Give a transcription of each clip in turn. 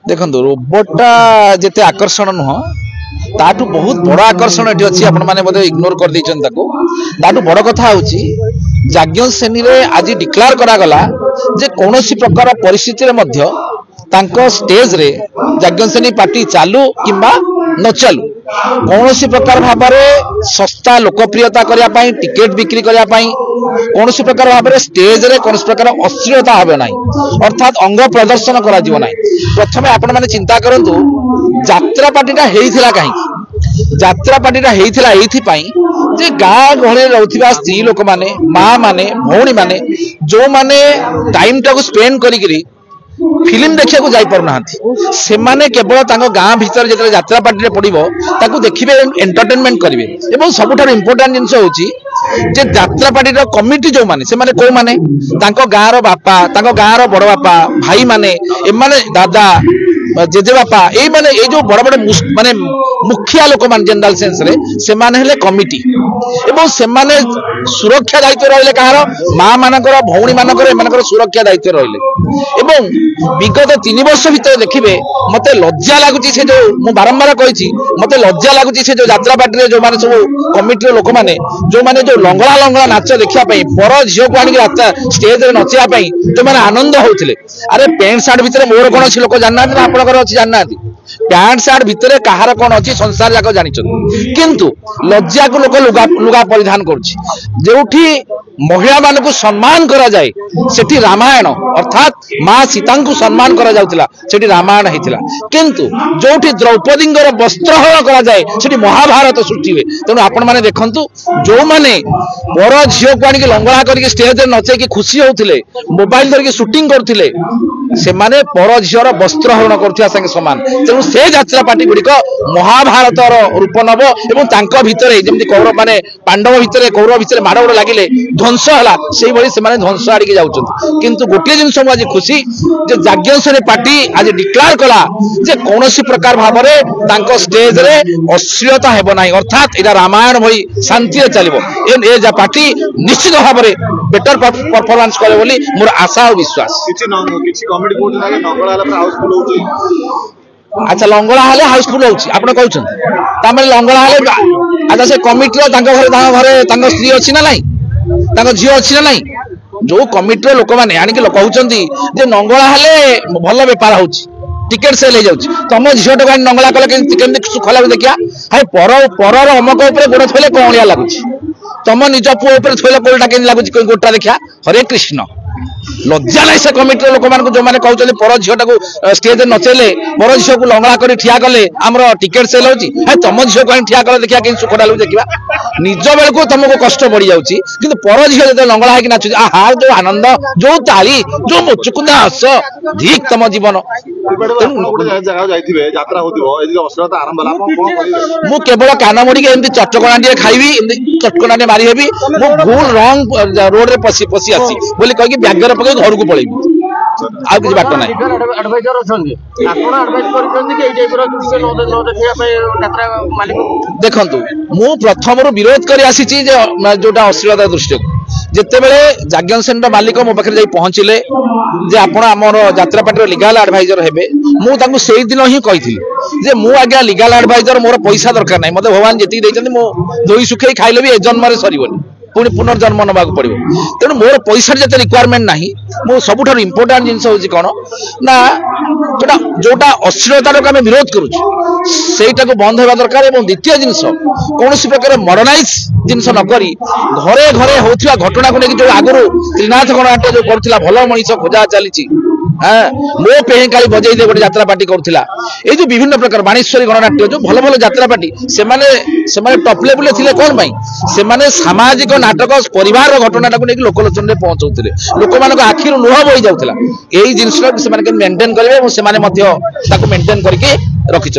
देखो रोबोटा जिते आकर्षण नुह ताठू बहुत बड़ आकर्षण ये अच्छी आपने इग्नोर कर ताठू बड़ कथा जाज्ञ श्रेणी आज डिक्लेयर करागला जे कौन प्रकार परिस्थिति स्टेज रे जाज्ञ श्रेणी पार्टी चालू किंबा न चालू कौन प्रकार भाव में सस्ता लोकप्रियता करने टिकेट बिक्री करने कौन प्रकार भाव में स्टेज रे कौन प्रकार अश्लीलता हे ना अर्थात अंग प्रदर्शन करा प्रथम आपण मैंने चिंता करूँ यात्रा पार्टीटा होता कहीं यात्रा पार्टीटा होता जे गाँ गहली रोकवा स्त्री लोक मैंने माँ माने भौणी माने जो माने टाइम टाक स्पेंड करी फिल्म देखा जाई पारना से माने केवल गाँ भीतर जो यात्रा पार्टी पड़ो ताकू देखिए एंटरटेनमेंट करेंगे सबुठ इम्पोर्टाट जिनस हूँ यात्रा पार्टी कमिटी जो माने से माने कौ माने गाँव बापा गाँव बड़ बापा भाई माने एमाने दादा जेजे बापा ये माने ये जो बड़ बड़ माने मुखिया लोक मान जनरल सेंस रे से माने हेले कमिटी एवं से माने सुरक्षा दायित्व रहिले कहार माँ मानकर भौणी मानकर एमानकर सुरक्षा दायित्व रहिले एवं विगत 3 वर्ष भीतर देखिए मते लज्जा लगुच से जो मु बारंबार कही मते लज्जा लगुच से जो यात्रा पार्टी जो माने सब कमिटी लोक मैंने जो माने जो लंगड़ा लंगड़ा नाच देखापी पर झील को आनिक रास्ता स्टेज रे नचापी जो मैंने आनंद होते अरे पैंट सार्ट भितर मोर कौन अच्छी लोक जानना ना आपंकर अच्छी जानना पैंट सार्ट भितर कहार कौन अच्छी संसार जाक जानी किंतु लज्जा को लोक लुगा परिधान करुठी महिला मान को सम्मान करा जाए सेठी रामायण अर्थात माँ सीता को सम्मान करा जाउतिला सेठी रामायण होता किंतु जोठी द्रौपदी वस्त्रहरण करा जाए सेठी महाभारत सृष्टि हुए तेणु आपण मैंने देखंतु जो माने पर झील को आनिक लंगड़ा करके स्टेज रे नचेकी खुशी होउथिले मोबाइल धरिक शूटिंग करथिले से माने पर झील वस्त्रहरण करथिया संगे समान तेणु से यात्रा पार्टी गुड़िक महाभारत रूप नब एवं तांको भितरे जेमति कौरव माने पांडव भितरे कौरव भितरे माड़ गोड़ लागिले ध्वंस है से भाई से ध्वंस आड़े जाऊँ किंतु गोटे जिन आज खुशी जे जाज्ञ श्रेणी पार्टी आज डिक्लेयर कला जे कौन प्रकार भाव में स्टेज रे अश्लीलता हेब ना अर्थात यहाँ रामायण भाई शांति चलो ए पार्टी निश्चित भाव में बेटर परफॉर्मेंस करे बोली मोर आशा और विश्वास। अच्छा लंगड़ा हेले हाउसफुल होने लंगड़ा हेले अच्छा से कमिटी घरे स्त्री अच्छी ना ना झील अच्छी ना ना जो कमिटी लोक मैंने आणिक कहते नंगला हेले भल बेपार हो टिकेट सेल हो तुम झील टाक नंगला कले सुख लगे देखिया हाय पर अमक गोड़ थोले कौलिया लगुच तुम निज पुओ थोले गोलटा के लगुच गोटा देखिया हरे कृष्ण लज्जा ना से कमिटी लोक मान जो मैंने कहते पर झील टाक स्टेज नचेले पर झील को लंगड़ा कर ठिया कले आमर टिकेट सेल हो तुम झील को ठिया कले देखिया कि सुख लगे देखा निज बेल को तुमको कष्ट बढ़ी जाऊँगी कि पर झील जो लंगड़ा है नाचुच आहा जो आनंद जो ताली जो मुचुकुंदा हस ठीक तुम जीवन मु केवल कान मोड़ी एमती चटकणा टे खाइबी चटकणा टे मारी हेबी मु भूल रंग रोड रे पसी आसी बोली कह ब्यागर पकड़ घर को पलैबी आ किसी बाट ना देखु मु प्रथम विरोध कर आसी जोटा अश्लीलता दृष्टि जिते बड़े जाज्ञ श्रेणी मालिक मो पाखे जाई पहुंचले जे आपण आमर यात्रा पार्टी लीगल एडवाइजर हेबे मु से दिन ही कही जे मु आज्ञा लीगल एडवाइजर मोर पैसा दरकार ना मत भगवान जी देते मो दोई सुखे खाइले भी ए जन्म सरबनी पुणी पुनर्जन्म ना पड़ो तेणु मोर पैसा जिते रिक्वायरमेंट ना मो सबुठ इम्पोर्टाट जिनस हूँ कौन ना जोटा अश्लीलता आम विरोध करूटा बंद होगा दरकार और द्वितीय जिनस कौन प्रकार मॉडर्नाइज जिनस नक घरे घरे होता घटना को लेकिन जो आगुरी त्रिनाथ गणनाट्य जो करुला भल मनीष खोजा चली मो पेहे काली बजे गोटे यात्रा पार्टी करुला ये जो विभिन्न प्रकार बाणेश्वरी गणनाट्य जो भल भल यात्रा पार्टी से टॉप लेवल थे कौन से सामाजिक नाटक परिवार घटना को लेकिन लोकलोचन में पहुंचाते लोक मान आखिर लुह बही जाऊला यही जिनस मेंटेन करेंगे से मेंटेन करके रखी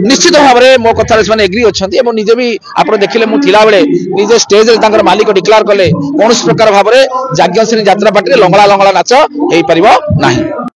निश्चित भाव में मो कथा एग्री अच्छा निजे भी आप देखिले मुझे निजे स्टेज रे मालिक डिक्लेयर कले कौन प्रकार भाव में जाज्ञ श्रेणी यात्रा पार्टी लंगड़ा लंगड़ा नाच हो पार ना।